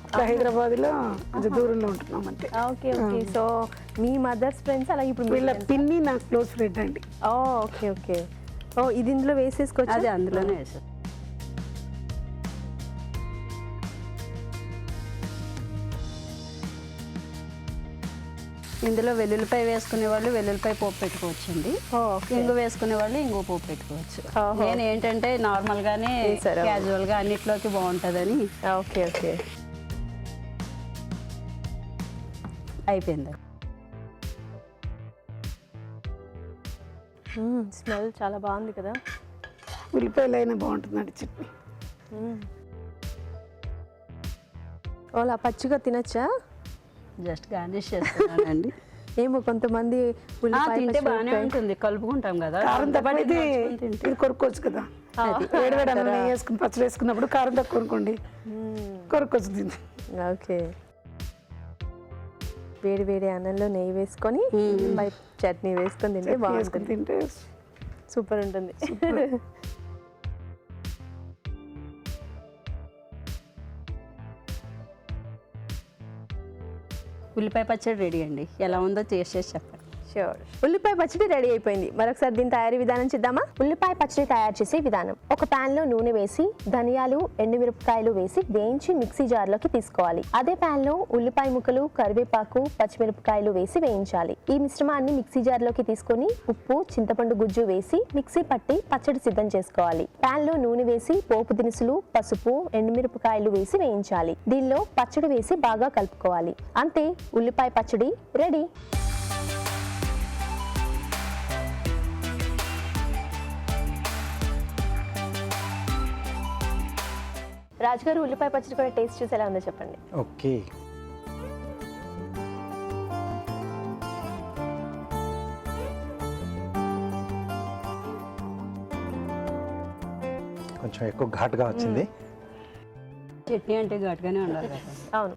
ఇట్లా హైదరాబాద్లో కొంచెం దూరంలో ఉంటున్నాం అంతే. Okay okay. సో మీ మదర్స్ ఫ్రెండ్స్ అలాగే ఇప్పుడు వీళ్ళ పిన్ని నాకు క్లోజ్ ఫ్రెండ్ అండి. Okay okay. ఓ ఇది ఇందులో వేసేసుకోవచ్చు. అది అందులోనే వేసాం. ఇందులో వెల్లుల్లిపాయ వేసుకునే వాళ్ళు వెల్లుల్లిపాయ పోపు పెట్టుకోవచ్చండి. ఇంగు వేసుకునే వాళ్ళు ఇంగు పోపు పెట్టుకోవచ్చు. నేను ఏంటంటే నార్మల్గానే క్యాజువల్గా అన్నిట్లోకి బాగుంటుందని. Okay okay. అయిపోయింది. స్మెల్ చాలా బాగుంది కదా. ఉల్లిపాయలు అయినా బాగుంటుందండి చట్నీ. అలా పచ్చిగా తినచ్చా? జస్ట్ గార్నిష్ చేస్తున్నానండి. ఏమో కొంతమంది తింటే బాగానే ఉంటుంది, కలుపుకుంటాం కదా. కారం తక్కువ అయితే ఇది కొనుక్కోవచ్చు కదా. వేడి వేడి అన్నం నెయ్యి వేసుకుని పచ్చడి వేసుకున్నప్పుడు కారం తక్కువ కొనుక్కోండి, కొనుక్కోవచ్చు దీన్ని. ఓకే. వేడి వేడి అన్నంలో నెయ్యి వేసుకొని చట్నీ వేసుకొని తింటే బాగుంటుంది. తింటే సూపర్ ఉంటుంది. ఉల్లిపాయ పచ్చడి రెడీ అండి. ఎలా ఉందో టేస్ట్ చేసి చెప్పండి. షూర్. ఉల్లిపాయ పచ్చడి రెడీ అయిపోయింది. మరొకసారి దీని తయారీ విధానం చూద్దామా? ఉల్లిపాయ పచ్చడి తయారు చేసే విధానం: ఒక పాన్ లో నూనె వేసి ధనియాలు, ఎండుమిరపకాయలు వేసి వేయించి మిక్సీ జార్లోకి తీసుకోవాలి. అదే పాన్ లో ఉల్లిపాయ ముక్కలు, కరివేపాకు, పచ్చిమిరపకాయలు వేసి వేయించాలి. ఈ మిశ్రమాన్ని మిక్సీ జార్లోకి తీసుకొని ఉప్పు, చింతపండు గుజ్జు వేసి మిక్సీ పట్టి పచ్చడి సిద్ధం చేసుకోవాలి. పాన్ లో నూనె వేసి పోపు దినుసులు, పసుపు, ఎండుమిరపకాయలు వేసి వేయించాలి. దీనిలో పచ్చడి వేసి బాగా కలుపుకోవాలి. అంతే, ఉల్లిపాయ పచ్చడి రెడీ. రాజుగారు, ఉల్లిపాయ పచ్చడి కూడా టేస్ట్ చూసి ఎలా ఉందో చెప్పండి. ఓకే. కొంచెం ఎక్కువ ఘాటుగా వచ్చింది. చట్నీ అంటే ఘాటుగానే ఉండాలి కదా. అవును.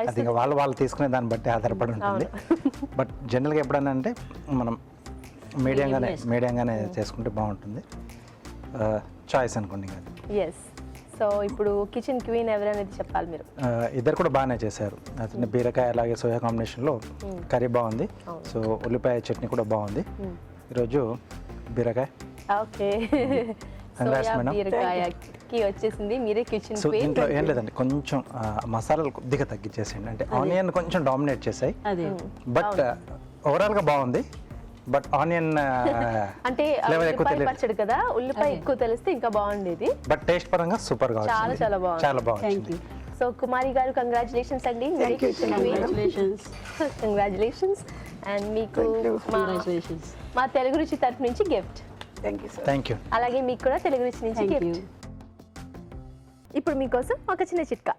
అది ఇంకా వాళ్ళు తీసుకునే దాన్ని బట్టి ఆధారపడి ఉంటుంది. బట్ జనరల్గా ఎప్పుడైనా అంటే మనం మీడియంగానే చేసుకుంటే బాగుంటుంది. చాయిస్ అనుకోండి. ఎస్. సో ఇప్పుడు కిచెన్ క్వీన్ ఎవరనేది చెప్పాలి మీరు. ఇద్దరు కూడా బాగానే చేశారు. అతని బీరకాయ అలాగే సోయా కాంబినేషన్లో కర్రీ బాగుంది. సో ఉల్లిపాయ చట్నీ కూడా బాగుంది. ఈరోజు బీరకాయ. ఓకే. సోయా బీరకాయకి వచ్చేసింది. మీరే కిచెన్ సో క్వీన్. దీంట్లో ఏం లేదండి, కొంచెం మసాలాలు కొద్దిగా తగ్గించేసేయండి. అంటే ఆనియన్ కొంచెం డామినేట్ చేసాయి. బట్ ఓవరాల్గా బాగుంది. బట్ ఆనియన్ అంటే ఉల్లిపాయ పచ్చడి కదా, ఉల్లిపాయ ఎక్కువ తెలిస్తే ఇంకా బాగుండేది. బట్ టేస్ట్ పరంగా సూపర్ గా చాలా చాలా బాగుంది. చాలా బాగుంది. సో కుమారి గారు, కంగ్రాచులేషన్స్ అండి. కంగ్రాచులేషన్స్. అండ్ మీకు మా తెలుగు రుచి తరఫు నుంచి గిఫ్ట్. Thank you. అలాగే మీకు కూడా తెలుగు రుచి నుంచి గిఫ్ట్. ఇప్పుడు మీకోసం ఒక చిన్న చిట్కా.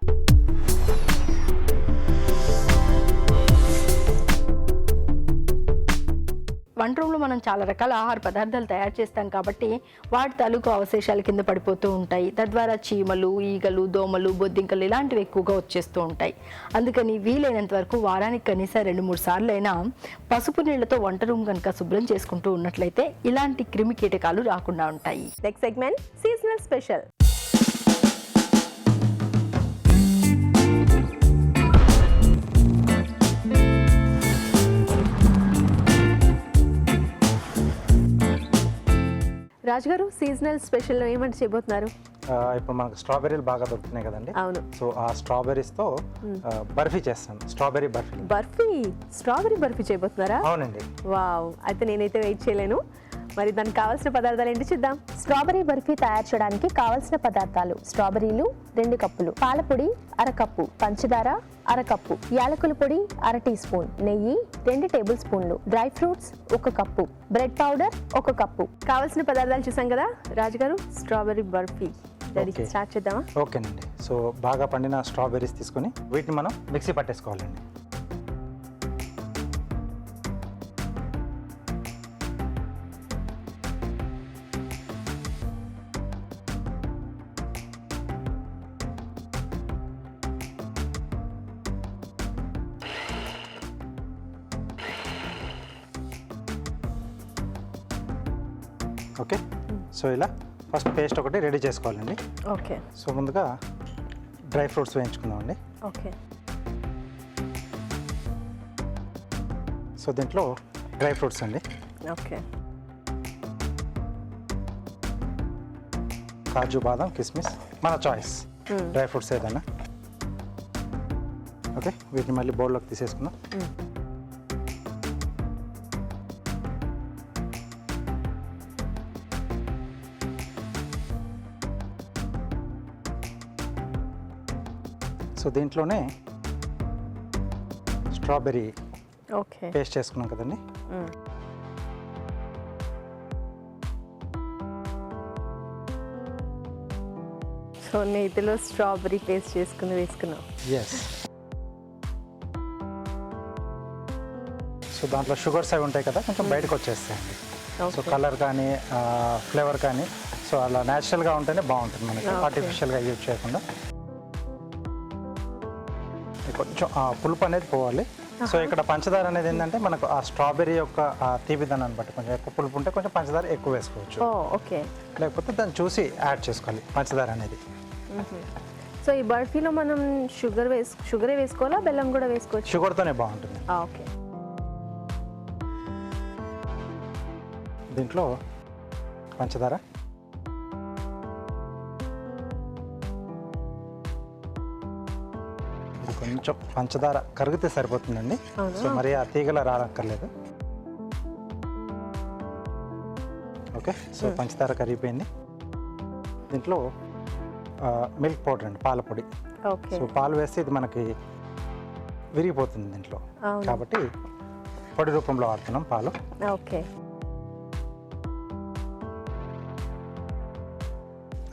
వంట రూమ్లో మనం చాలా రకాల ఆహార పదార్థాలు తయారు చేస్తాం కాబట్టి వాటి తాలూకు అవశేషాల కింద పడిపోతూ ఉంటాయి. తద్వారా చీమలు, ఈగలు, దోమలు, బొద్దింకలు ఇలాంటివి ఎక్కువగా వచ్చేస్తూ ఉంటాయి. అందుకని వీలైనంత వరకు వారానికి కనీసం 2-3 సార్లు అయినా పసుపు నీళ్లతో వంట రూమ్ కనుక శుభ్రం చేసుకుంటూ ఉన్నట్లయితే ఇలాంటి క్రిమి కీటకాలు రాకుండా ఉంటాయి. Next segment seasonal special. రాజుగారు, సీజనల్ స్పెషల్లో ఏమంటే చేయబోతున్నారు? ఇప్పుడు మనకు స్ట్రాబెర్రీలు బాగా దొరుకుతున్నాయి కదండి. అవును. సో ఆ స్ట్రాబెర్రీస్తో బర్ఫీ చేస్తాను. స్ట్రాబెర్రీ బర్ఫీ చేయబోతున్నారా? అవునండి. వావ్. అయితే నేనైతే వెయిట్ చేయలేను. మరి దానికి కావాల్సిన పదార్థాలు ఏంటి చూద్దాం. స్ట్రాబెర్రీ బర్ఫీ తయారు చేయడానికి కావాల్సిన పదార్థాలు: స్ట్రాబెర్రీలు 2 కప్పులు, పాలపొడి 1/2 కప్పు, పంచదార 1/2 కప్పు, యాలకుల పొడి 1/2 టీ స్పూన్, నెయ్యి 2 టేబుల్ స్పూన్లు, dry fruits 1 cup, bread powder 1 cup. కావాల్సిన పదార్థాలు చూసాం కదా రాజుగారు. Strawberry barfi ready. స్టార్ట్ చేద్దామా? ఓకేనండి. సో బాగా పండిన స్ట్రాబెర్రీస్ తీసుకొని వీటిని మనం మిక్సీ పట్టేసుకోవాలండి. ఓకే. సో ఇలా ఫస్ట్ పేస్ట్ ఒకటి రెడీ చేసుకోవాలండి. ఓకే. సో ముందుగా డ్రై ఫ్రూట్స్ వేయించుకుందామండి. ఓకే. సో దీంట్లో డ్రై ఫ్రూట్స్ అండి. ఓకే. కాజు, బాదం, కిస్మిస్ మన చాయిస్, డ్రై ఫ్రూట్స్ ఏదైనా. ఓకే, వీటిని మళ్ళీ బౌల్లోకి తీసేసుకున్నాం. సో దీంట్లోనే స్ట్రాబెర్రీ ఓకే. పేస్ట్ చేసుకున్నాం కదండి. సో నేతిలో స్ట్రాబెర్రీ పేస్ట్ చేసుకుని వేసుకున్నాం. ఎస్. సో దాంట్లో షుగర్స్ అవి ఉంటాయి కదా, కొంచెం బయటకు వచ్చేస్తాయండి. సో కలర్ కానీ ఫ్లేవర్ కానీ సో అలా న్యాచురల్గా ఉంటేనే బాగుంటుంది మనకి, ఆర్టిఫిషియల్గా యూజ్ చేయకుండా. కొంచెం ఆ పులుపు అనేది పోవాలి. సో ఇక్కడ పంచదార అనేది ఏంటంటే మనకు ఆ స్ట్రాబెర్రీ యొక్క ఆ తీపిదనాన్ని బట్టి కొంచెం ఎక్కువ పులుపు ఉంటే కొంచెం పంచదార ఎక్కువ వేసుకోవచ్చు, ఓకే. లేకపోతే దాన్ని చూసి యాడ్ చేసుకోవాలి పంచదార అనేది. సో ఈ బర్ఫీలో మనం షుగరే వేసుకోవాలా, బెల్లం కూడా వేసుకోవచ్చు? షుగర్తోనే బాగుంటుంది. ఓకే. దీంట్లో పంచదార, ఇది కొంచెం పంచదార కరిగితే సరిపోతుందండి. సో మరి ఆ తీగల రానక్కర్లేదు. ఓకే, సో పంచదార కరిగిపోయింది. దీంట్లో మిల్క్ పౌడర్ అండి, పాల పొడి. ఓకే. సో పాలు వేస్తే ఇది మనకి విరిగిపోతుంది దీంట్లో, కాబట్టి పొడి రూపంలో వాడుతున్నాం పాలు. ఓకే.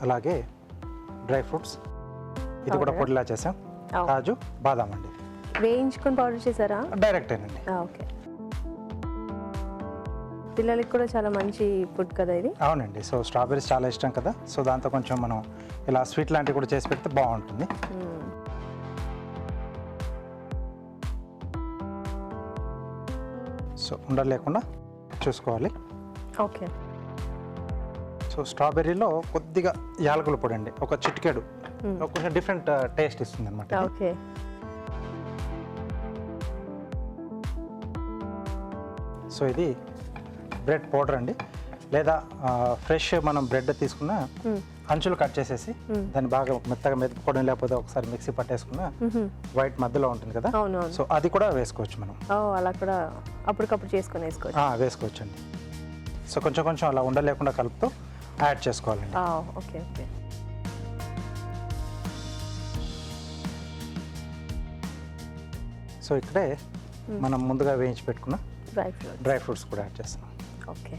అలాగే డ్రై ఫ్రూట్స్, ఇది కూడా పొడిలా చేసాం. కాజు, బాదాం అండి. వేయించుకొని పౌడర్ చేశారా? డైరెక్ట్ ఏనండి. ఓకే. పిల్లలకి కూడా చాలా మంచి ఫుడ్ కదా ఇది. అవునండి. సో స్ట్రాబెర్రీస్ చాలా ఇష్టం కదా, సో దాంతో కొంచెం మనం ఇలా స్వీట్ లాంటివి కూడా చేసి పెడితే బాగుంటుంది. సో ఉండలు లేకుండా చూసుకోవాలి. ఓకే. సో స్ట్రాబెర్రీలో కొద్దిగా యాలకుల పొడి అండి, ఒక చిటికెడు, కొంచెం డిఫరెంట్ టేస్ట్ ఇస్తుంది అనమాట. ఓకే. సో ఇది బ్రెడ్ పౌడర్ అండి, లేదా ఫ్రెష్ మనం బ్రెడ్ తీసుకున్న అంచులు కట్ చేసేసి దాన్ని బాగా మెత్తగా మెతుక్కోవడం, లేకపోతే ఒకసారి మిక్సీ పట్టేసుకున్న వైట్ మధ్యలో ఉంటుంది కదా, సో అది కూడా వేసుకోవచ్చు మనం. అలా కూడా అప్పటికప్పుడు చేసుకొని వేసుకోవచ్చు అండి. సో కొంచెం కొంచెం అలా ఉండలేకుండా కలుపుతూ యాడ్ చేసుకోవాలండి. ఓకే. ఓకే. సో ఇక్కడే మనం ముందుగా వేయించి పెట్టుకున్న డ్రై ఫ్రూట్స్ కూడా యాడ్ చేస్తున్నాం. ఓకే.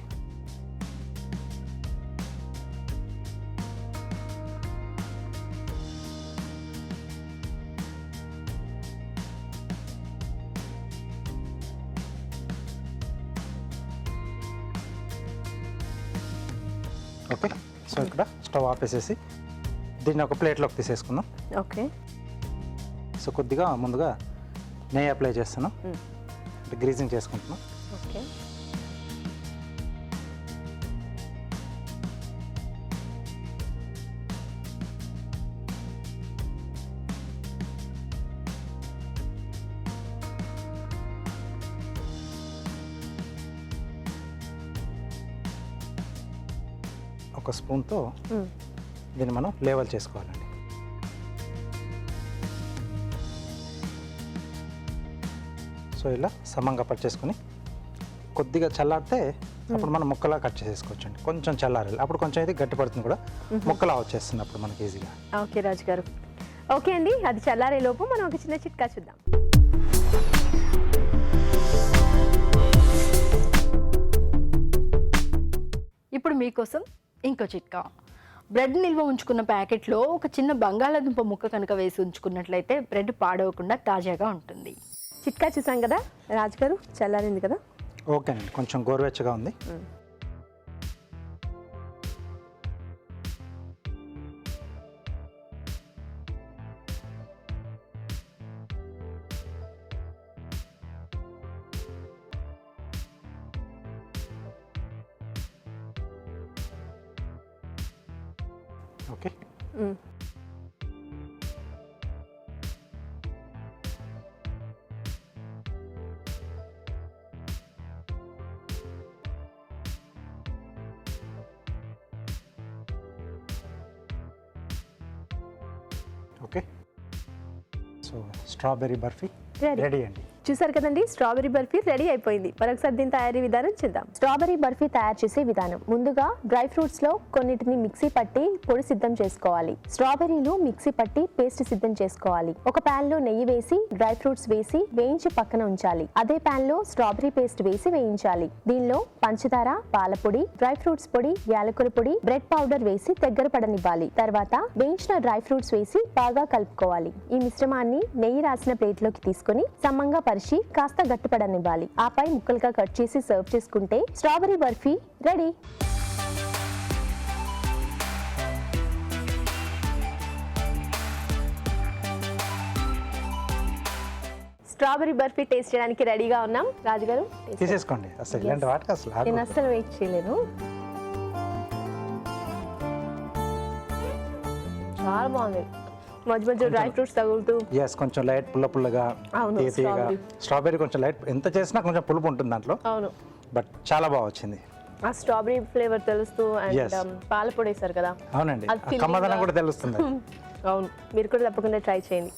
ఓకే. సో ఇక్కడ స్టవ్ ఆపేసేసి దీన్ని ఒక ప్లేట్లోకి తీసేసుకుందాం. ఓకే. సో కొద్దిగా ముందుగా నెయ్యి అప్లై చేస్తున్నాం, అంటే గ్రీజింగ్ చేసుకుంటున్నాం. ఓకే. ఒక స్పూన్తో దీన్ని మనం లేవల్ చేసుకోవాలండి. సో ఇలా సమంగా పట్టేసుకుని కొద్దిగా చల్లారితే అప్పుడు మనం ముక్కలా కట్ చేసేసుకోవచ్చు అండి. కొంచెం చల్లారాలి, అప్పుడు కొంచెం ఇది గట్టి పడుతుంది కూడా, ముక్కలా వచ్చేస్తుంది అప్పుడు మనకి ఈజీగా. ఓకే రాజు గారు. ఓకే అండి, అది చల్లారే లోపు మనం ఒక చిన్న చిట్కా చూద్దాం. ఇప్పుడు మీకోసం ఇంకో చిట్కా. బ్రెడ్ నిల్వ ఉంచుకున్న ప్యాకెట్లో ఒక చిన్న బంగాళాదుంప ముక్క కనుక వేసి ఉంచుకున్నట్లయితే బ్రెడ్ పాడవకుండా తాజాగా ఉంటుంది. చిట్కా చూసాం కదా రాజు గారు, చల్లారింది కదా. ఓకేనండి, కొంచెం గోరువెచ్చగా ఉంది. Okay. Okay, so strawberry barfi Ready. Ready అండి. చూసారు కదండి, స్ట్రాబెరీ బర్ఫీ రెడీ అయిపోయింది. మరొకసారి దీని తయారీ విధానం చూద్దాం. స్ట్రాబెరీ బర్ఫీ తయారు చేసే విధానం: ముందుగా డ్రై ఫ్రూట్స్ లో కొన్నిటిని మిక్సీ పట్టి పొడి సిద్ధం చేసుకోవాలి. స్ట్రాబెరీలు మిక్సీ పట్టి పేస్ట్ సిద్ధం చేసుకోవాలి. ఒక పాన్ లో నెయ్యి వేసి డ్రై ఫ్రూట్స్ వేసి వేయించి పక్కన ఉంచాలి. అదే పాన్ లో స్ట్రాబెరీ పేస్ట్ వేసి వేయించాలి. దీనిలో పంచదార, పాలపొడి, డ్రై ఫ్రూట్స్ పొడి, యాలకుల పొడి, బ్రెడ్ పౌడర్ వేసి దగ్గర పడనివ్వాలి. తర్వాత వేయించిన డ్రై ఫ్రూట్స్ వేసి బాగా కలుపుకోవాలి. ఈ మిశ్రమాన్ని నెయ్యి రాసిన ప్లేట్ లోకి తీసుకొని సమంగా పరిచి కాస్త గట్టిపడనివ్వాలి. ఆపై ముక్కలుగా కట్ చేసి సర్వ్ చేసుకుంటే strawberry barfi ready. Strawberry barfi taste చేయడానికి రెడీగా ఉన్నాం. రాజుగారు తీసేసుకోండి, అసలు ఇలాంటి వాటికి అసలు నేను ఆగకూడదు. అస్సలు వెయిట్ చేయలేను. చాలా బాగుంది. మధ్య మధ్య డ్రై ఫ్రూట్స్ తగులుతూ. ఎస్, కొంచెం లైట్ పుల్లగా అవును, తీయగా. strawberry. స్ట్రాబెర్రీ కొంచెం లైట్, ఎంత చేసినా కొంచెం పులుపు ఉంటుంది దాంట్లో, అవును, బట్ చాలా బాగా వచ్చింది. ఆ స్ట్రాబెరీ ఫ్లేవర్ తెలుస్తూ Yes. అండ్ పాలపొడి వేస్తారు కదా. అవునండి, అది ఆ filling కమ్మదనం గా. కూడా తెలుస్తుంది. అవును, మీరు కూడా తప్పకుండా ట్రై చేయండి.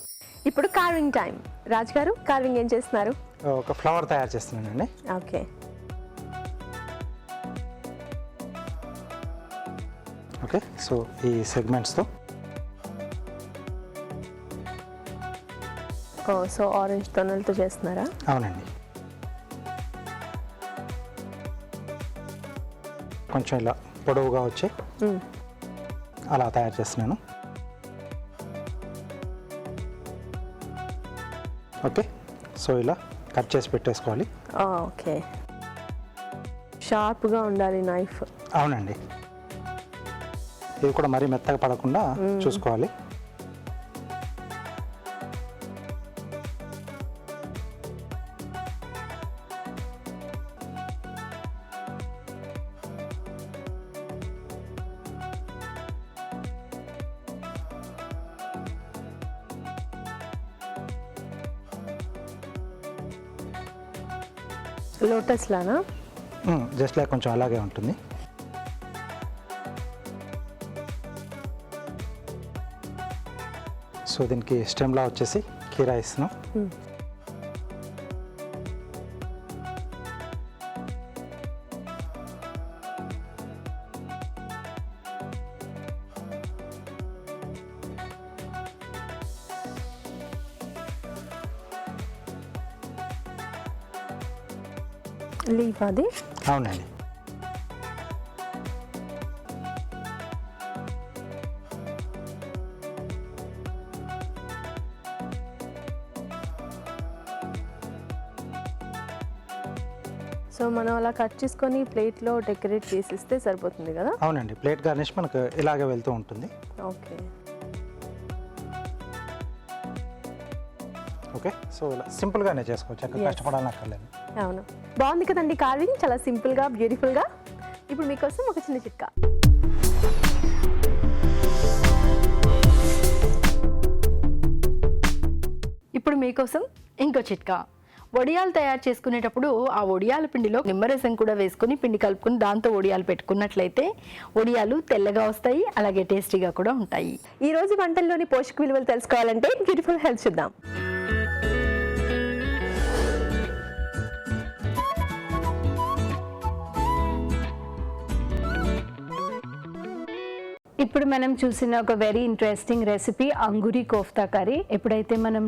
ఇప్పుడు కార్వింగ్ టైం. రాజ్ గారు, కార్వింగ్ ఏం చేస్తున్నారు? ఒక ఫ్లవర్ తయారు చేస్తున్నానండి. ఓకే, ఓకే, సో ఈ సెగ్మెంట్స్తో సో ఆరెంజ్ టొనల్తో చేస్తున్నారా? అవునండి, కొంచెం ఇలా పొడవుగా వచ్చి అలా తయారు చేస్తున్నాను. ఓకే, సో ఇలా కట్ చేసి పెట్టేసుకోవాలి. ఓకే, షార్ప్గా ఉండాలి నైఫ్. అవునండి, ఇవి కూడా మరీ మెత్తగా పడకుండా చూసుకోవాలి. లోటస్ లానా? జస్ట్ లైక్ కొంచెం అలాగే ఉంటుంది. సో దీనికి స్టెమ్లా వచ్చేసి కీరా ఇస్తున్నాం. లీఫ్ అది. అవునండి, సో మనం అలా కట్ చేసుకొని ప్లేట్లో డెకరేట్ చేసిస్తే సరిపోతుంది కదా? అవునండి, ప్లేట్ గార్నిష్ మనకు ఇలాగే వెళ్తూ ఉంటుంది. ఓకే, ఓకే, సో ఇలా సింపుల్గానే చేసుకోవచ్చు, ఎక్కడ కష్టపడాలని అక్కర్లేదు. అవును, బాగుంది కదండి కార్వింగ్, చాలా సింపుల్గా బ్యూటిఫుల్గా. ఇప్పుడు మీకోసం ఒక చిన్న చిట్కా. ఇప్పుడు మీకోసం ఇంకో చిట్కా. వడియాలు తయారు చేసుకునేటప్పుడు ఆ వడియాల పిండిలో నిమ్మరసం కూడా వేసుకొని పిండి కలుపుకొని దాంతో వడియాలు పెట్టుకున్నట్లయితే వడియాలు తెల్లగా వస్తాయి, అలాగే టేస్టీగా కూడా ఉంటాయి. ఈ రోజు వంటల్లోని పోషక విలువలు తెలుసుకోవాలంటే బ్యూటిఫుల్ హెల్త్ చూద్దాం. ఇప్పుడు మనం చూసిన ఒక very interesting recipe angoori kofta curry. ఎప్పుడైతే మనం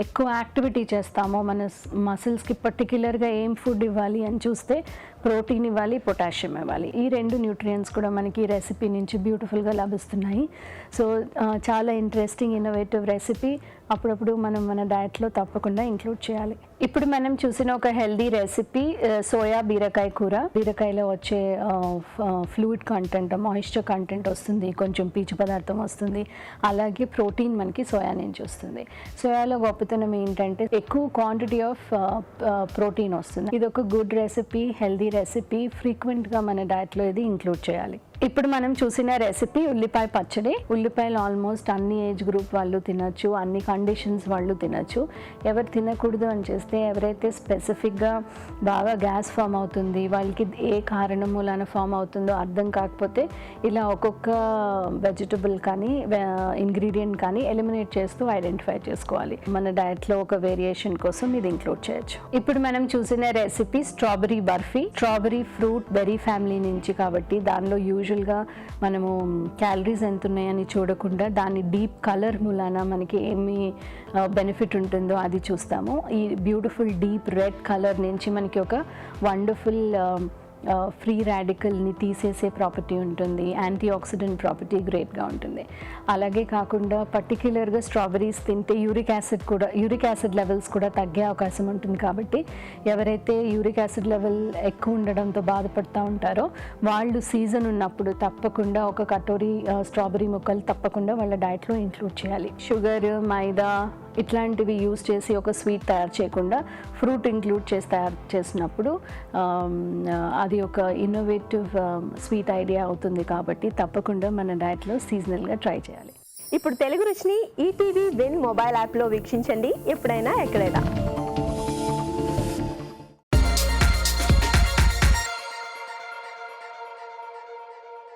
ఎక్కువ యాక్టివిటీ చేస్తామో మన మసిల్స్కి పర్టిక్యులర్గా ఏం ఫుడ్ ఇవ్వాలి అని చూస్తే ప్రోటీన్ ఇవ్వాలి, పొటాషియం ఇవ్వాలి. ఈ రెండు న్యూట్రియంట్స్ కూడా మనకి ఈ రెసిపీ నుంచి బ్యూటిఫుల్గా లభిస్తున్నాయి. సో చాలా ఇంట్రెస్టింగ్ ఇన్నోవేటివ్ రెసిపీ. అప్పుడప్పుడు మనం మన డయట్లో తప్పకుండా ఇంక్లూడ్ చేయాలి. ఇప్పుడు మనం చూసిన ఒక హెల్దీ రెసిపీ సోయా బీరకాయ కూర. బీరకాయలో వచ్చే ఫ్లూయిడ్ కంటెంట్, మాయిశ్చర్ కంటెంట్ వస్తుంది, కొంచెం పీచు పదార్థం వస్తుంది, అలాగే ప్రోటీన్ మనకి సోయా నుంచి వస్తుంది. సోయాలో గొప్పతనం ఏంటంటే ఎక్కువ క్వాంటిటీ ఆఫ్ ప్రోటీన్ వస్తుంది. ఇది ఒక గుడ్ రెసిపీ, హెల్దీ రెసిపీ. ఫ్రీక్వెంట్గా మన డయట్లో ఇది ఇంక్లూడ్ చేయాలి. ఇప్పుడు మనం చూసిన రెసిపీ ఉల్లిపాయ పచ్చడి. ఉల్లిపాయలు ఆల్మోస్ట్ అన్ని ఏజ్ గ్రూప్ వాళ్ళు తినచ్చు, అన్ని కండిషన్స్ వాళ్ళు తినచ్చు. ఎవరు తినకూడదు అని చేస్తే ఎవరైతే స్పెసిఫిక్గా బాగా గ్యాస్ ఫామ్ అవుతుంది, వాళ్ళకి ఏ కారణం మూలాన ఫామ్ అవుతుందో అర్థం కాకపోతే ఇలా ఒక్కొక్క వెజిటబుల్ కానీ ఇంగ్రీడియంట్ కానీ ఎలిమినేట్ చేస్తూ ఐడెంటిఫై చేసుకోవాలి. మన డయట్లో ఒక వేరియేషన్ కోసం ఇది ఇంక్లూడ్ చేయొచ్చు. ఇప్పుడు మనం చూసిన recipe strawberry barfi. Strawberry fruit berry family నుంచి కాబట్టి దానిలో యూజువల్గా మనము క్యాలరీస్ ఎంత ఉన్నాయని చూడకుండా దాని డీప్ కలర్ మూలాన మనకి ఏమి బెనిఫిట్ ఉంటుందో అది చూస్తాము. ఈ బ్యూటిఫుల్ డీప్ రెడ్ కలర్ నుంచి మనకి ఒక వండర్ఫుల్ ఫ్రీ రాడికల్ని తీసేసే ప్రాపర్టీ ఉంటుంది, యాంటీ ఆక్సిడెంట్ ప్రాపర్టీ గ్రేట్గా ఉంటుంది. అలాగే కాకుండా పర్టిక్యులర్గా స్ట్రాబెరీస్ తింటే యూరిక్ యాసిడ్ లెవెల్స్ కూడా తగ్గే అవకాశం ఉంటుంది. కాబట్టి ఎవరైతే యూరిక్ యాసిడ్ లెవెల్ ఎక్కువ ఉండడంతో బాధపడుతూ ఉంటారో వాళ్ళు సీజన్ ఉన్నప్పుడు తప్పకుండా ఒక కటోరీ స్ట్రాబెరీ ముక్కలు తప్పకుండా వాళ్ళ డైట్లో ఇంక్లూడ్ చేయాలి. షుగర్, మైదా ఇట్లాంటివి యూజ్ చేసి ఒక స్వీట్ తయారు చేయకుండా ఫ్రూట్ ఇంక్లూడ్ చేసి తయారు చేసినప్పుడు అది ఒక ఇన్నోవేటివ్ స్వీట్ ఐడియా అవుతుంది. కాబట్టి తప్పకుండా మన డైట్లో సీజనల్గా ట్రై చేయాలి. ఇప్పుడు తెలుగు రుచిని ఈటీవీ విన్ మొబైల్ యాప్లో వీక్షించండి, ఎప్పుడైనా ఎక్కడైనా.